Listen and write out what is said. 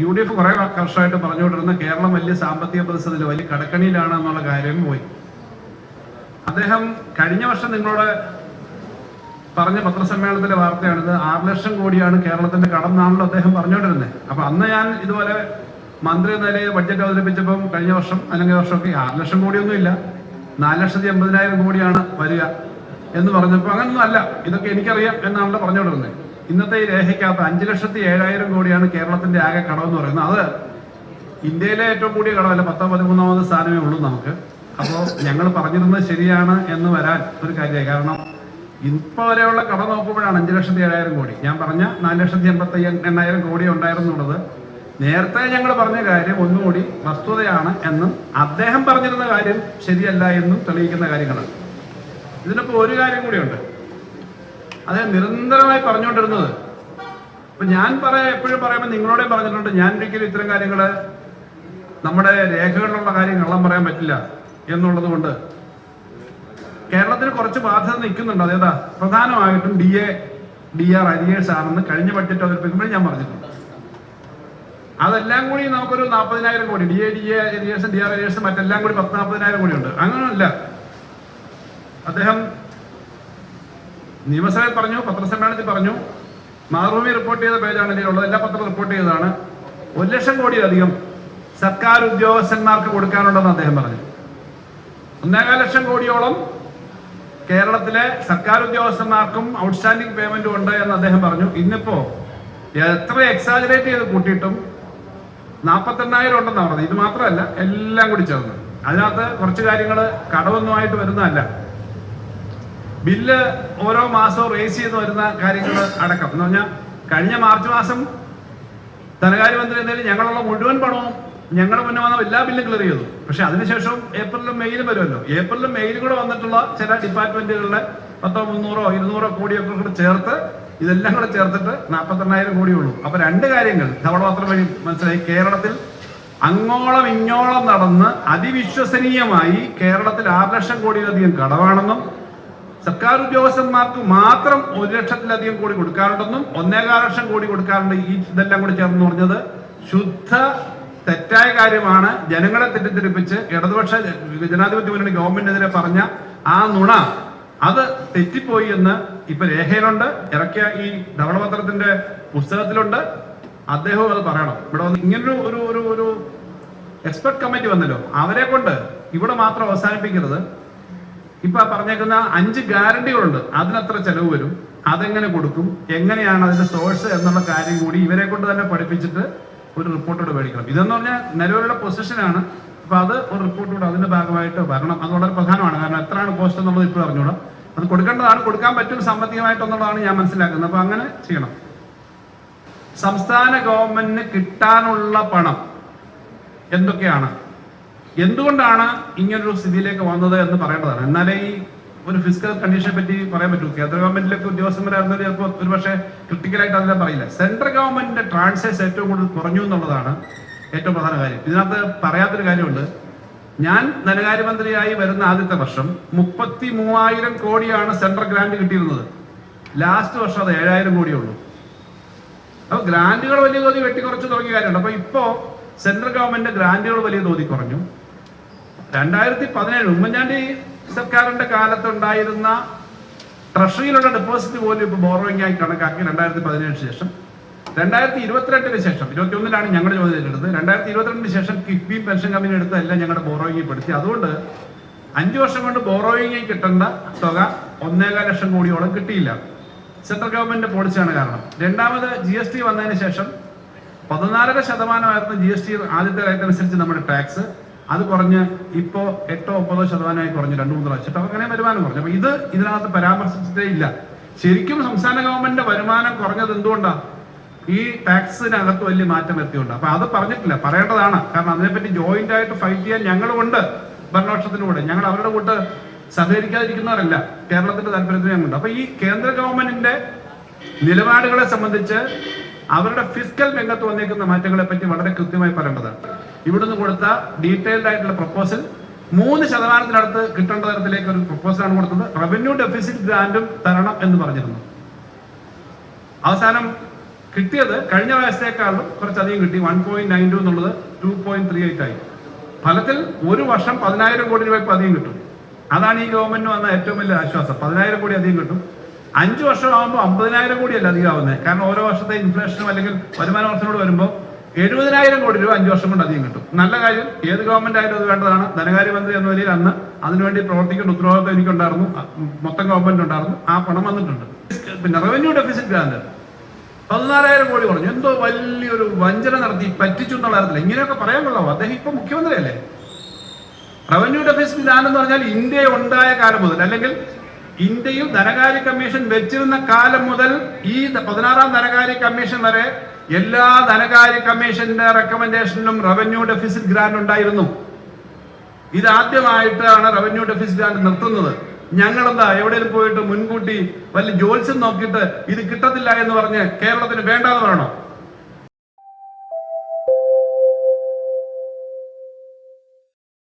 UDF കുറെ വർഷമായിട്ട് പറഞ്ഞുകൊണ്ടിരുന്ന കേരളം വലിയ സാമ്പത്തിക പ്രതിസന്ധിയിൽ വലിയ കടക്കണിയിലാണ് എന്നുള്ള കാര്യം പോയി. അദ്ദേഹം കഴിഞ്ഞ വർഷം നിങ്ങളോട് പറഞ്ഞ പത്രസമ്മേളനത്തിലെ വാർത്തയാണിത്. 6 ലക്ഷം കോടിയാണ് കേരളത്തിന്റെ കടം എന്നാണല്ലോ അദ്ദേഹം പറഞ്ഞുകൊണ്ടിരുന്നത്. അപ്പൊ അന്ന് ഞാൻ ഇതുപോലെ മന്ത്രി എന്ന നിലയിൽ ബഡ്ജറ്റ് അവതരിപ്പിച്ചപ്പം കഴിഞ്ഞ വർഷം അല്ലെങ്കിൽ വർഷമൊക്കെ 6 ലക്ഷം കോടിയൊന്നുമില്ല, 4,80,000 കോടിയാണ് വരിക എന്ന് പറഞ്ഞപ്പോൾ അങ്ങനൊന്നും അല്ല, ഇതൊക്കെ എനിക്കറിയാം എന്നാണല്ലോ പറഞ്ഞുകൊണ്ടിരുന്നത്. ഇന്നത്തെ ഈ രേഖയ്ക്കകത്ത് 5,07,000 കോടിയാണ് കേരളത്തിന്റെ ആകെ കടമെന്ന് പറയുന്നത്. അത് ഇന്ത്യയിലെ ഏറ്റവും കൂടിയ കടമല്ല, 10-13ാമത് സ്ഥാനമേ ഉള്ളൂ നമുക്ക്. അപ്പോൾ ഞങ്ങൾ പറഞ്ഞിരുന്നത് ശരിയാണ് എന്ന് വരാൻ ഒരു കാര്യമായി. കാരണം ഇപ്പൊ വരെയുള്ള കടം നോക്കുമ്പോഴാണ് 5,07,000 കോടി. ഞാൻ പറഞ്ഞ 4,88,000 കോടി ഉണ്ടായിരുന്നുള്ളത്. നേരത്തെ ഞങ്ങൾ പറഞ്ഞ കാര്യം ഒന്നുകൂടി വസ്തുതയാണ് എന്നും അദ്ദേഹം പറഞ്ഞിരുന്ന കാര്യം ശരിയല്ല എന്നും തെളിയിക്കുന്ന കാര്യങ്ങളാണ്. ഇതിനിപ്പോൾ ഒരു കാര്യം കൂടിയുണ്ട്, അദ്ദേഹം നിരന്തരമായി പറഞ്ഞുകൊണ്ടിരുന്നത്. ഇപ്പൊ ഞാൻ എപ്പോഴും പറയുമ്പോൾ നിങ്ങളോടെ പറഞ്ഞിട്ടുണ്ട്, ഞാൻ ഒരിക്കലും ഇത്തരം കാര്യങ്ങള് നമ്മുടെ രേഖകളിലുള്ള കാര്യം കള്ളം പറയാൻ പറ്റില്ല എന്നുള്ളത് കൊണ്ട് കേരളത്തിന് കുറച്ച് ബാധ്യത നിൽക്കുന്നുണ്ട്. അതേതാ? പ്രധാനമായിട്ടും DAR അരിയേഴ്സ് ആണെന്ന് കഴിഞ്ഞ ബഡ്ജറ്റ് അവതരിപ്പിക്കുമ്പോൾ ഞാൻ പറഞ്ഞിട്ടുണ്ട്. അതെല്ലാം കൂടി നമുക്കൊരു 40,000 കോടി DA അരിയേഴ്സും DAR അരിയേഴ്സും മറ്റെല്ലാം കൂടി 10-40,000 കോടി ഉണ്ട്. അങ്ങനെയല്ല. അദ്ദേഹം നിയമസഭയിൽ പറഞ്ഞു, പത്രസമ്മേളനത്തിൽ പറഞ്ഞു, മാതൃഭൂമി റിപ്പോർട്ട് ചെയ്ത പേജാണ് ഇതിലുള്ളത്, എല്ലാ പത്രം റിപ്പോർട്ട് ചെയ്തതാണ്. 1 ലക്ഷം കോടിയിലധികം സർക്കാർ ഉദ്യോഗസ്ഥന്മാർക്ക് കൊടുക്കാനുണ്ടെന്ന് അദ്ദേഹം പറഞ്ഞു. 1.25 ലക്ഷം കോടിയോളം കേരളത്തിലെ സർക്കാർ ഉദ്യോഗസ്ഥന്മാർക്കും ഔട്ട്സ്റ്റാൻഡിംഗ് പേയ്മെന്റും ഉണ്ട് എന്ന് അദ്ദേഹം പറഞ്ഞു. ഇന്നിപ്പോ എത്ര എക്സാജറേറ്റ് ചെയ്ത് കൂട്ടിയിട്ടും 48,000 ഉണ്ടെന്നാണ് പറഞ്ഞത്. ഇത് മാത്രമല്ല, എല്ലാം കൂടി ചേർന്ന് അതിനകത്ത് കുറച്ച് കാര്യങ്ങൾ കടമൊന്നുമായിട്ട് വരുന്നതല്ല, ബില്ല് ഓരോ മാസവും റേസ് ചെയ്ത് വരുന്ന കാര്യങ്ങൾ അടക്കം. എന്ന് പറഞ്ഞാൽ കഴിഞ്ഞ മാർച്ച് മാസം ധനകാര്യമന്ത്രി എന്നതിൽ ഞങ്ങളുള്ള മുഴുവൻ പണവും ഞങ്ങളുടെ മുന്നേ വന്ന എല്ലാ ബില്ലും ക്ലിയർ ചെയ്തു. പക്ഷെ അതിനുശേഷം ഏപ്രിലും മെയിലും വരുമല്ലോ, ഏപ്രിലും മെയിലും കൂടെ വന്നിട്ടുള്ള ചില ഡിപ്പാർട്ട്മെന്റുകളുടെ 100-300-200 കോടിയൊക്കെ കൂടെ ചേർത്ത് ഇതെല്ലാം കൂടെ ചേർത്തിട്ട് 48,000 കോടിയുള്ളൂ. അപ്പൊ രണ്ട് കാര്യങ്ങൾ ധവളപത്രം വഴി മനസ്സിലായി. കേരളത്തിൽ അങ്ങോളം ഇങ്ങോളം നടന്ന് അതിവിശ്വസനീയമായി കേരളത്തിൽ 6 ലക്ഷം കോടിയിലധികം കടമാണെന്നും സർക്കാർ ഉദ്യോഗസ്ഥന്മാർക്ക് മാത്രം 1 ലക്ഷത്തിലധികം കോടി കൊടുക്കാറുണ്ടെന്നും 1.25 ലക്ഷം കോടി കൊടുക്കാറുണ്ട്. ഈ ഇതെല്ലാം കൂടി ചേർന്ന് പറഞ്ഞത് ശുദ്ധ തെറ്റായ കാര്യമാണ്. ജനങ്ങളെ തെറ്റിദ്ധരിപ്പിച്ച് ഇടതുപക്ഷ ജനാധിപത്യ മുന്നണി ഗവൺമെന്റിനെതിരെ പറഞ്ഞ ആ നുണ അത് തെറ്റിപ്പോയി എന്ന് ഇപ്പൊ രേഖയിലുണ്ട്, ഇറക്കിയ ഈ ധവളപത്രത്തിന്റെ പുസ്തകത്തിലുണ്ട്. അദ്ദേഹവും അത് പറയണം. ഇവിടെ വന്ന് ഇങ്ങനൊരു ഒരു ഒരു ഒരു എക്സ്പെർട്ട് കമ്മിറ്റി വന്നല്ലോ, അവരെ കൊണ്ട് ഇവിടെ മാത്രം അവസാനിപ്പിക്കരുത്. ഇപ്പൊ പറഞ്ഞേക്കുന്ന 5 ഗ്യാരണ്ടികളുണ്ട്, അതിനത്ര ചെലവ് വരും, അതെങ്ങനെ കൊടുക്കും, എങ്ങനെയാണ് അതിന്റെ സോഴ്സ് എന്നുള്ള കാര്യം കൂടി ഇവരെ കൊണ്ട് തന്നെ പഠിപ്പിച്ചിട്ട് ഒരു റിപ്പോർട്ടോട് മേടിക്കണം. ഇതെന്ന് പറഞ്ഞാൽ നിലവിലുള്ള പൊസിഷനാണ്. അപ്പൊ അത് ഒരു റിപ്പോർട്ടോട് അതിന്റെ ഭാഗമായിട്ട് വരണം. അത് വളരെ പ്രധാനമാണ്. കാരണം എത്രയാണ് കോസ്റ്റ് എന്നുള്ളത് ഇപ്പോൾ അറിഞ്ഞൂടാ. അത് കൊടുക്കേണ്ടതാണ്, കൊടുക്കാൻ പറ്റും സാമ്പത്തികമായിട്ടെന്നുള്ളതാണ് ഞാൻ മനസ്സിലാക്കുന്നത്. അപ്പൊ അങ്ങനെ ചെയ്യണം. സംസ്ഥാന ഗവൺമെന്റിന് കിട്ടാനുള്ള പണം എന്തൊക്കെയാണ്, എന്തുകൊണ്ടാണ് ഇങ്ങനൊരു സ്ഥിതിയിലേക്ക് വന്നത് എന്ന് പറയേണ്ടതാണ്. എന്നാലേ ഈ ഒരു ഫിസിക്കൽ കണ്ടീഷനെ പറ്റി പറയാൻ പറ്റൂ. കേന്ദ്ര ഗവൺമെന്റിലേക്ക് ഉദ്യോഗസ്ഥന്മാരായിരുന്നവർ ചിലപ്പോൾ ഒരു പക്ഷേ ക്രിട്ടിക്കലായിട്ട് അതിനെ പറയില്ല. സെൻട്രൽ ഗവൺമെന്റിന്റെ ട്രാൻസ്ഫേഴ്സ് ഏറ്റവും കൂടുതൽ കുറഞ്ഞു എന്നുള്ളതാണ് ഏറ്റവും പ്രധാന കാര്യം. ഇതിനകത്ത് പറയാത്തൊരു കാര്യമുണ്ട്. ഞാൻ ധനകാര്യമന്ത്രിയായി വരുന്ന ആദ്യത്തെ വർഷം 33,000 കോടിയാണ് സെൻട്രൽ ഗ്രാന്റ് കിട്ടിയിരുന്നത്. ലാസ്റ്റ് വർഷം അത് 7,000 കോടിയേ ഉള്ളൂ. അപ്പൊ ഗ്രാന്റുകൾ വലിയ തോതി വെട്ടിക്കുറച്ച് തുടങ്ങിയ കാര്യമുണ്ട്. അപ്പൊ ഇപ്പോ സെൻട്രൽ ഗവൺമെന്റ് ഗ്രാന്റുകൾ വലിയ തോതി കുറഞ്ഞു. 2017 ഉമ്മൻചാണ്ടി സർക്കാരിന്റെ കാലത്തുണ്ടായിരുന്ന ട്രഷറിയിലുള്ള ഡെപ്പോസിറ്റ് പോലും ഇപ്പൊ ബോറോയിങ് ആയി കണക്കാക്കി 2017 ശേഷം 2022 ശേഷം 21 ഞങ്ങളുടെ ചോദ്യം എടുത്തത്. 2022 ശേഷം കിഫ്ബി പെൻഷൻ കമ്പനി എടുത്ത എല്ലാം ഞങ്ങളുടെ ബോറോയിങ്ങിൽ പെടുത്തി. അതുകൊണ്ട് 5 വർഷം കൊണ്ട് ബോറോയിങ്ങിൽ കിട്ടേണ്ട തുക 1.25 ലക്ഷം കോടിയോളം കിട്ടിയില്ല. സെൻട്രൽ ഗവൺമെന്റ് പോളിസിയാണ് കാരണം. രണ്ടാമത് GST വന്നതിന് ശേഷം 14% GST ആദ്യത്തെ റേറ്റനുസരിച്ച് നമ്മുടെ ടാക്സ് അത് കുറഞ്ഞ് ഇപ്പോ 8-9% കുറഞ്ഞു 2-3 പ്രാവശ്യം. അങ്ങനെ വരുമാനം കുറഞ്ഞു. അപ്പൊ ഇതിനകത്ത് പരാമർശിച്ചിട്ടേ ഇല്ല. ശരിക്കും സംസ്ഥാന ഗവൺമെന്റിന്റെ വരുമാനം കുറഞ്ഞത് എന്തുകൊണ്ടാണ്? ഈ ടാക്സിനകത്ത് വലിയ മാറ്റം വരുത്തിയുണ്ട്. അപ്പൊ അത് പറഞ്ഞിട്ടില്ല, പറയേണ്ടതാണ്. കാരണം അതിനെപ്പറ്റി ജോയിന്റ് ആയിട്ട് ഫൈറ്റ് ചെയ്യാൻ ഞങ്ങളുമുണ്ട് ഭരണപക്ഷത്തിലൂടെ. ഞങ്ങൾ അവരുടെ കൂട്ട് സഹകരിക്കാതിരിക്കുന്നവരല്ല, കേരളത്തിന്റെ താല്പര്യത്തിന് ഞങ്ങളുണ്ട്. അപ്പൊ ഈ കേന്ദ്ര ഗവൺമെന്റിന്റെ നിലപാടുകളെ സംബന്ധിച്ച് അവരുടെ ഫിസ്ക്കൽ രംഗത്ത് വന്നേക്കുന്ന മാറ്റങ്ങളെ പറ്റി വളരെ കൃത്യമായി പറയേണ്ടതാണ്. ഇവിടുന്ന് കൊടുത്ത ഡീറ്റെയിൽഡ് ആയിട്ടുള്ള പ്രപ്പോസൽ 3% കിട്ടേണ്ട തരത്തിലേക്ക് ഒരു പ്രപ്പോസലാണ് കൊടുത്തത്. റവന്യൂ ഡെഫിസിറ്റ് ഗ്രാന്റും തരണം എന്ന് പറഞ്ഞിരുന്നു. അവസാനം കിട്ടിയത് കഴിഞ്ഞ വയസ്സേക്കാളും കുറച്ചധികം കിട്ടി. 1.92 എന്നുള്ളത് 2.38 ആയി. ഫലത്തിൽ ഒരു വർഷം 10,000 കോടി രൂപ അധികം കിട്ടും. അതാണ് ഈ ഗവൺമെന്റിന് വന്ന ഏറ്റവും വലിയ ആശ്വാസം. 10,000 കോടി അധികം കിട്ടും. 5 വർഷം ആകുമ്പോൾ 50,000 കോടിയല്ല അധികം ആവുന്നത്. കാരണം ഓരോ വർഷത്തെ ഇൻഫ്ലേഷനും അല്ലെങ്കിൽ വരുമാന വർഷനോട് വരുമ്പോൾ 70,000 കോടി രൂപ 5 വർഷം കൊണ്ട് അധികം കിട്ടും. നല്ല കാര്യം. ഏത് ഗവൺമെന്റ് ആയാലും അത് വേണ്ടതാണ്. ധനകാര്യമന്ത്രി എന്ന നിലയിൽ അന്ന് അതിനുവേണ്ടി പ്രവർത്തിക്കേണ്ട ഉത്തരവാദിത്വം എനിക്കുണ്ടായിരുന്നു, മൊത്തം ഗവൺമെന്റ് ഉണ്ടായിരുന്നു. ആ പണം വന്നിട്ടുണ്ട്. പിന്നെ റവന്യൂ ഡെഫിസിറ്റ് ഗ്രാന്റ് 14,000 കോടി പറഞ്ഞു. എന്തോ വലിയൊരു വഞ്ചന നടത്തി പറ്റിച്ചു എന്നുള്ള കാര്യത്തില്ല. ഇങ്ങനെയൊക്കെ പറയാൻ കൊള്ളാവോ? അദ്ദേഹം ഇപ്പൊ മുഖ്യമന്ത്രിയല്ലേ? റവന്യൂ ഡെഫിസിറ്റ് ഗ്രാന്റ് എന്ന് പറഞ്ഞാൽ ഇന്ത്യ ഉണ്ടായ കാലം മുതൽ, അല്ലെങ്കിൽ ഇന്ത്യയിൽ ധനകാര്യ കമ്മീഷൻ വെച്ചിരുന്ന കാലം മുതൽ ഈ 16ാം ധനകാര്യ കമ്മീഷൻ വരെ എല്ലാ ധനകാര്യ കമ്മീഷന്റെ റെക്കമെൻഡേഷനിലും റവന്യൂ ഡെഫിസിറ്റ് ഗ്രാന്റ് ഉണ്ടായിരുന്നു. ഇതാദ്യമായിട്ടാണ് റവന്യൂ ഡെഫിസിറ്റ് ഗ്രാന്റ് നിർത്തുന്നത്. ഞങ്ങളെന്താ എവിടെയും പോയിട്ട് മുൻകൂട്ടി വലിയ ജോത്സ്യം നോക്കിയിട്ട് ഇത് കിട്ടത്തില്ല എന്ന് പറഞ്ഞ് കേരളത്തിന് വേണ്ടാന്ന് പറയണോ?